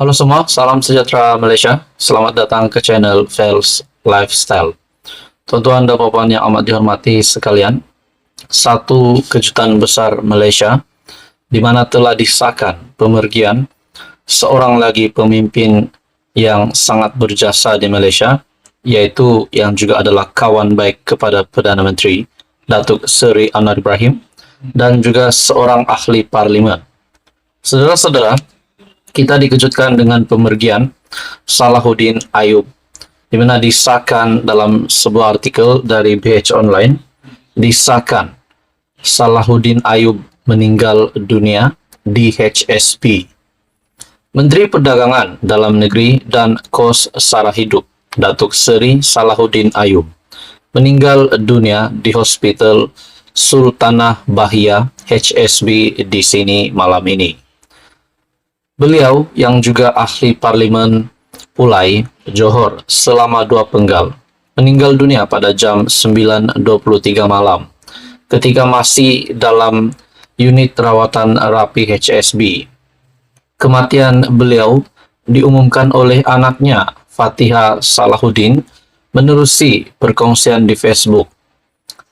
Halo semua, salam sejahtera Malaysia. Selamat datang ke channel Fels Lifestyle. Tuan-tuan dan puan yang amat dihormati sekalian, satu kejutan besar Malaysia di mana telah disahkan pemergian seorang lagi pemimpin yang sangat berjasa di Malaysia, yaitu yang juga adalah kawan baik kepada Perdana Menteri Datuk Seri Anwar Ibrahim dan juga seorang ahli parlimen. Saudara-saudara, kita dikejutkan dengan pemergian Salahuddin Ayub, di mana disahkan dalam sebuah artikel dari BH Online, disahkan Salahuddin Ayub meninggal dunia di HSP. Menteri Perdagangan Dalam Negeri dan Kos Sara Hidup, Datuk Seri Salahuddin Ayub, meninggal dunia di Hospital Sultanah Bahia HSB di sini malam ini. Beliau yang juga ahli parlimen Pulai, Johor selama 2 penggal, meninggal dunia pada jam 9.23 malam ketika masih dalam unit rawatan rapi HSB. Kematian beliau diumumkan oleh anaknya Fatiha Salahuddin menerusi perkongsian di Facebook.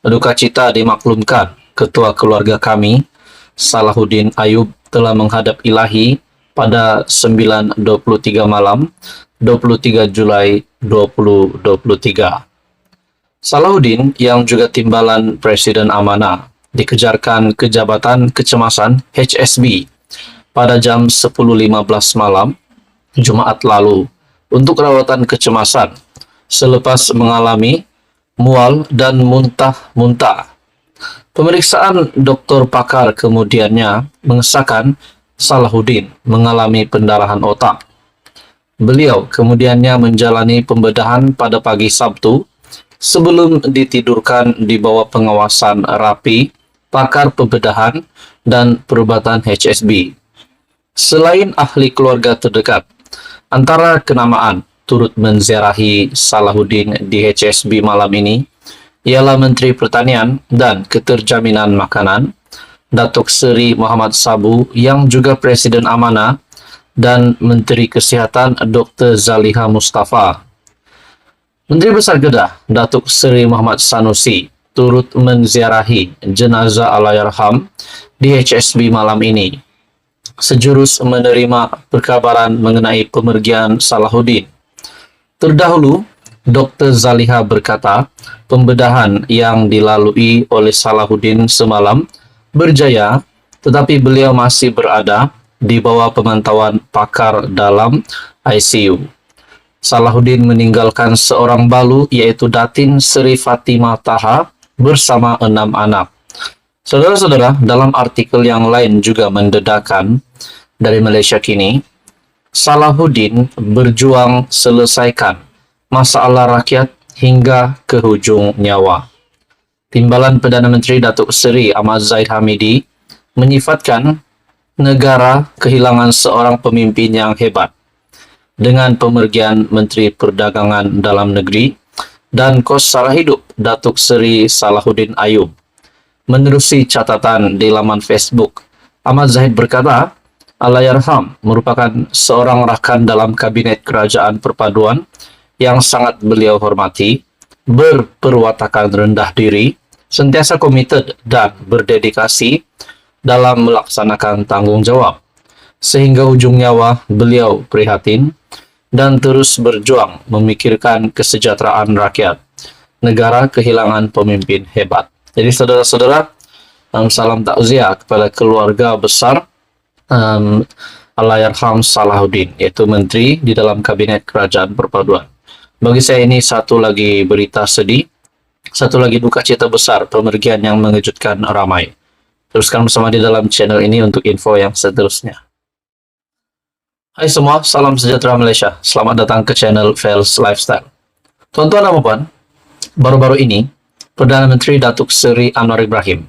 Duka cita dimaklumkan, ketua keluarga kami, Salahuddin Ayub, telah menghadap ilahi pada 9.23 malam 23 Julai 2023. Salahuddin yang juga timbalan Presiden Amanah dikejarkan ke Jabatan Kecemasan HSB pada jam 10.15 malam Jumaat lalu untuk rawatan kecemasan selepas mengalami mual dan muntah-muntah. Pemeriksaan doktor pakar kemudiannya mengesahkan Salahuddin mengalami pendarahan otak. Beliau kemudiannya menjalani pembedahan pada pagi Sabtu sebelum ditidurkan di bawah pengawasan rapi pakar pembedahan dan perubatan HSB. Selain ahli keluarga terdekat, antara kenamaan turut menziarahi Salahuddin di HSB malam ini ialah Menteri Pertanian dan Keterjaminan Makanan, Datuk Seri Muhammad Sabu yang juga Presiden Amanah, dan Menteri Kesihatan Dr. Zaliha Mustafa. Menteri Besar Kedah Datuk Seri Muhammad Sanusi turut menziarahi jenazah Allahyarham di HSB malam ini, sejurus menerima perkabaran mengenai pemergian Salahuddin. Terdahulu, Dr. Zaliha berkata, pembedahan yang dilalui oleh Salahuddin semalam berjaya, tetapi beliau masih berada di bawah pemantauan pakar dalam ICU. Salahuddin meninggalkan seorang balu, yaitu Datin Seri Fatimah Taha bersama 6 anak. Saudara-saudara, dalam artikel yang lain juga mendedakan dari Malaysia Kini, Salahuddin berjuang selesaikan masalah rakyat hingga ke hujung nyawa. Timbalan Perdana Menteri Datuk Seri Ahmad Zahid Hamidi menyifatkan negara kehilangan seorang pemimpin yang hebat dengan pemergian Menteri Perdagangan Dalam Negeri dan Kos Sara Hidup Datuk Seri Salahuddin Ayub. Menerusi catatan di laman Facebook, Ahmad Zahid berkata, Allahyarham merupakan seorang rakan dalam Kabinet Kerajaan Perpaduan yang sangat beliau hormati, berperwatakan rendah diri, sentiasa komited dan berdedikasi dalam melaksanakan tanggung jawab. Sehingga ujung nyawa beliau prihatin dan terus berjuang memikirkan kesejahteraan rakyat. Negara kehilangan pemimpin hebat. Jadi saudara-saudara, salam takziah kepada keluarga besar Allahyarham Salahuddin, yaitu menteri di dalam Kabinet Kerajaan Perpaduan. Bagi saya ini satu lagi berita sedih, satu lagi duka cita besar, pemergian yang mengejutkan ramai. Teruskan bersama di dalam channel ini untuk info yang seterusnya. Hai semua, salam sejahtera Malaysia. Selamat datang ke channel Fels Lifestyle. Tuan-tuan dan puan, baru-baru ini, Perdana Menteri Datuk Seri Anwar Ibrahim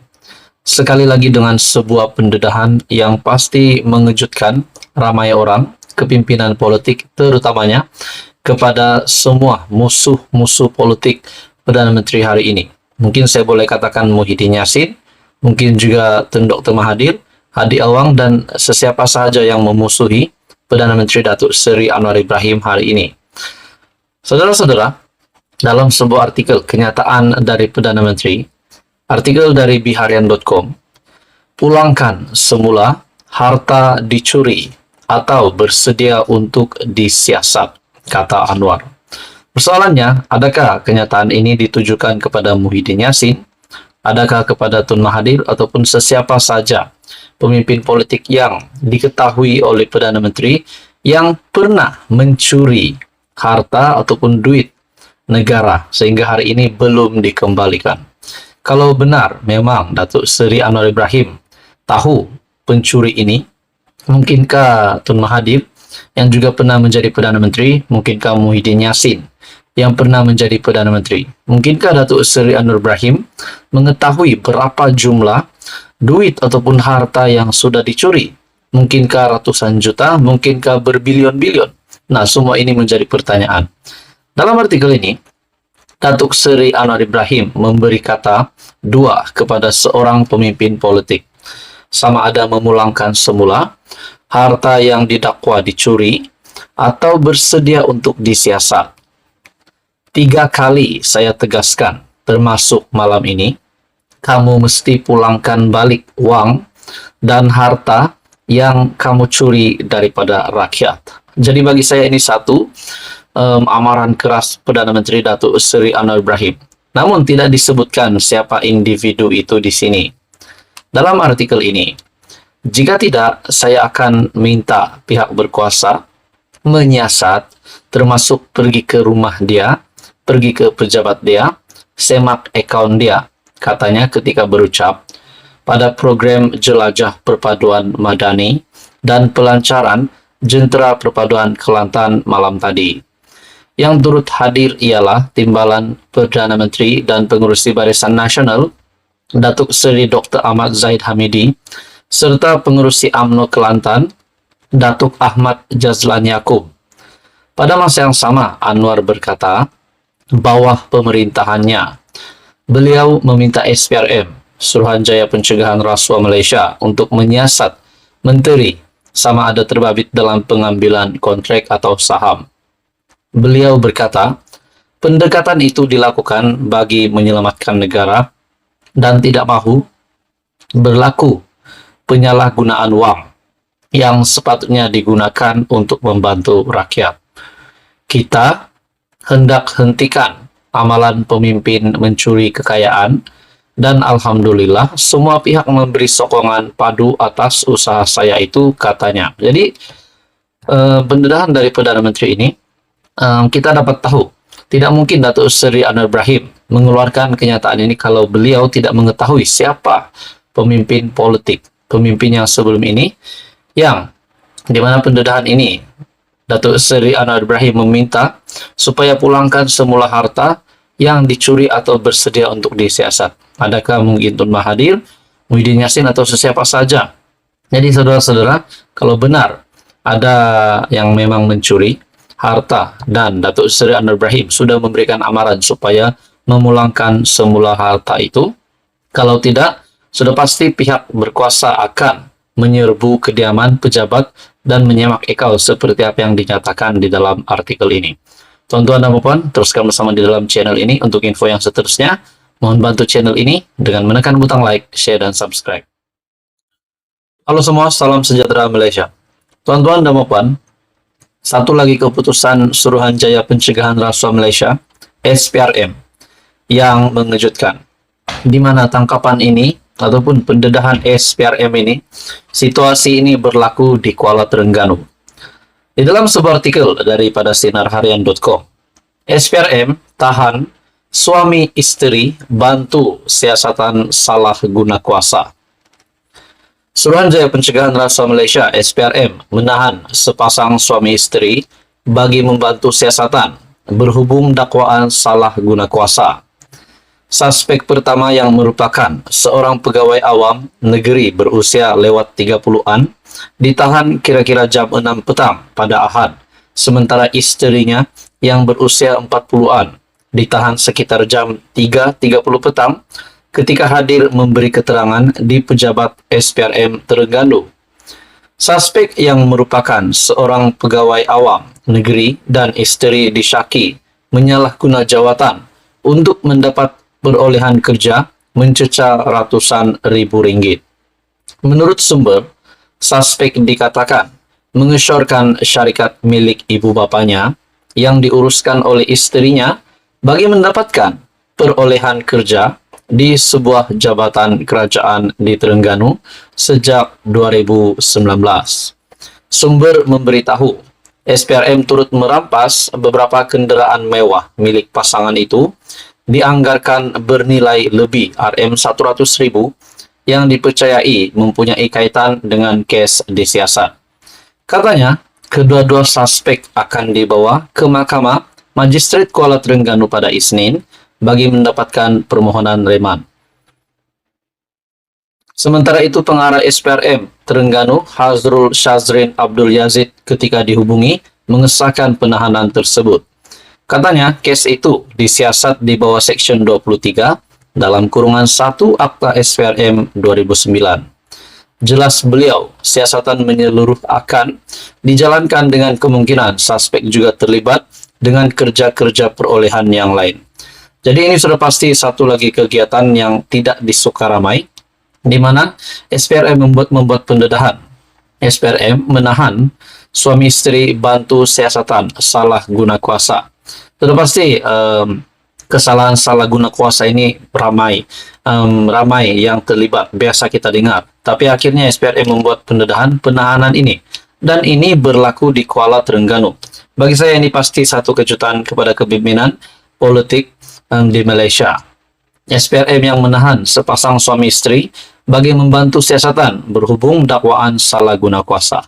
sekali lagi dengan sebuah pendedahan yang pasti mengejutkan ramai orang, kepimpinan politik terutamanya, kepada semua musuh-musuh politik Perdana Menteri hari ini. Mungkin saya boleh katakan Muhyiddin Yassin, mungkin juga Tun Dr. Mahathir, Hadi Awang, dan sesiapa sahaja yang memusuhi Perdana Menteri Datuk Seri Anwar Ibrahim hari ini. Saudara-saudara, dalam sebuah artikel kenyataan dari Perdana Menteri, artikel dari biharian.com, pulangkan semula harta dicuri atau bersedia untuk disiasat, kata Anwar. Persoalannya, adakah kenyataan ini ditujukan kepada Muhyiddin Yassin? Adakah kepada Tun Mahathir ataupun sesiapa saja pemimpin politik yang diketahui oleh Perdana Menteri yang pernah mencuri harta ataupun duit negara sehingga hari ini belum dikembalikan? Kalau benar memang Datuk Seri Anwar Ibrahim tahu pencuri ini, mungkinkah Tun Mahathir yang juga pernah menjadi Perdana Menteri, mungkinkah Muhyiddin Yassin yang pernah menjadi Perdana Menteri, mungkinkah Datuk Seri Anwar Ibrahim mengetahui berapa jumlah duit ataupun harta yang sudah dicuri? Mungkinkah ratusan juta, mungkinkah berbilion-bilion? Nah, semua ini menjadi pertanyaan. Dalam artikel ini, Datuk Seri Anwar Ibrahim memberi kata dua kepada seorang pemimpin politik. Sama ada memulangkan semula harta yang didakwa dicuri atau bersedia untuk disiasat. 3 kali saya tegaskan, termasuk malam ini, kamu mesti pulangkan balik uang dan harta yang kamu curi daripada rakyat. Jadi bagi saya ini satu amaran keras Perdana Menteri Datuk Seri Anwar Ibrahim. Namun tidak disebutkan siapa individu itu di sini. Dalam artikel ini, jika tidak, saya akan minta pihak berkuasa menyiasat, termasuk pergi ke rumah dia, pergi ke pejabat dia, semak akaun dia, katanya ketika berucap pada program Jelajah Perpaduan Madani dan pelancaran Jentera Perpaduan Kelantan malam tadi. Yang turut hadir ialah Timbalan Perdana Menteri dan Pengerusi Barisan Nasional, Datuk Seri Dr. Ahmad Zahid Hamidi, serta Pengerusi UMNO Kelantan, Datuk Ahmad Jazlan Yaakob. Pada masa yang sama, Anwar berkata, bawah pemerintahannya, beliau meminta SPRM, Suruhanjaya Pencegahan Rasuah Malaysia, untuk menyiasat menteri sama ada terbabit dalam pengambilan kontrak atau saham. Beliau berkata, pendekatan itu dilakukan bagi menyelamatkan negara dan tidak mahu berlaku penyalahgunaan wang yang sepatutnya digunakan untuk membantu rakyat. Kita hendak hentikan amalan pemimpin mencuri kekayaan dan alhamdulillah semua pihak memberi sokongan padu atas usaha saya itu, katanya. Jadi pendedahan dari Perdana Menteri ini kita dapat tahu tidak mungkin Datuk Seri Anwar Ibrahim mengeluarkan kenyataan ini kalau beliau tidak mengetahui siapa pemimpin politik, pemimpin yang sebelum ini, yang dimana pendedahan ini Datuk Seri Anwar Ibrahim meminta supaya pulangkan semula harta yang dicuri atau bersedia untuk disiasat. Adakah mungkin Tun Mahathir, Muhyiddin Yassin atau sesiapa saja? Jadi saudara-saudara, kalau benar ada yang memang mencuri harta dan Datuk Seri Anwar Ibrahim sudah memberikan amaran supaya memulangkan semula harta itu, kalau tidak, sudah pasti pihak berkuasa akan menyerbu kediaman pejabat dan menyemak akaun seperti apa yang dinyatakan di dalam artikel ini. Tuan-tuan dan puan, teruskan bersama di dalam channel ini untuk info yang seterusnya. Mohon bantu channel ini dengan menekan butang like, share, dan subscribe. Halo semua, salam sejahtera Malaysia. Tuan-tuan dan puan, satu lagi keputusan Suruhanjaya Pencegahan Rasuah Malaysia, SPRM, yang mengejutkan. Di mana tangkapan ini ataupun pendedahan SPRM ini, situasi ini berlaku di Kuala Terengganu. Di dalam sebuah artikel daripada sinarharian.com, SPRM tahan suami isteri bantu siasatan salah guna kuasa. Suruhanjaya Pencegahan Rasuah Malaysia SPRM menahan sepasang suami isteri bagi membantu siasatan berhubung dakwaan salah guna kuasa. Suspek pertama yang merupakan seorang pegawai awam negeri berusia lewat 30-an ditahan kira-kira jam 6 petang pada Ahad, sementara isterinya yang berusia 40-an ditahan sekitar jam 3.30 petang ketika hadir memberi keterangan di pejabat SPRM Terengganu. Suspek yang merupakan seorang pegawai awam negeri dan isteri disyaki menyalahguna jawatan untuk mendapat perolehan kerja mencecah ratusan ribu ringgit. Menurut sumber, suspek dikatakan mengesyorkan syarikat milik ibu bapanya yang diuruskan oleh istrinya bagi mendapatkan perolehan kerja di sebuah jabatan kerajaan di Terengganu sejak 2019. Sumber memberitahu, SPRM turut merampas beberapa kenderaan mewah milik pasangan itu dianggarkan bernilai lebih Rm100.000 yang dipercayai mempunyai kaitan dengan kes disiasat. Katanya, kedua-dua suspek akan dibawa ke Mahkamah Magistrate Kuala Terengganu pada Isnin bagi mendapatkan permohonan reman. Sementara itu, pengarah SPRM Terengganu Hazrul Shazrin Abdul Yazid ketika dihubungi mengesahkan penahanan tersebut. Katanya, kes itu disiasat di bawah Seksyen 23 dalam kurungan 1 Akta SPRM 2009. Jelas beliau, siasatan menyeluruh akan dijalankan dengan kemungkinan suspek juga terlibat dengan kerja-kerja perolehan yang lain. Jadi ini sudah pasti satu lagi kegiatan yang tidak disuka ramai, di mana SPRM membuat pendedahan. SPRM menahan suami istri bantu siasatan salah guna kuasa. Sudah pasti kesalahan salah guna kuasa ini ramai yang terlibat, biasa kita dengar. Tapi akhirnya SPRM membuat pendedahan penahanan ini. Dan ini berlaku di Kuala Terengganu. Bagi saya ini pasti satu kejutan kepada kepimpinan politik di Malaysia. SPRM yang menahan sepasang suami istri bagi membantu siasatan berhubung dakwaan salah guna kuasa.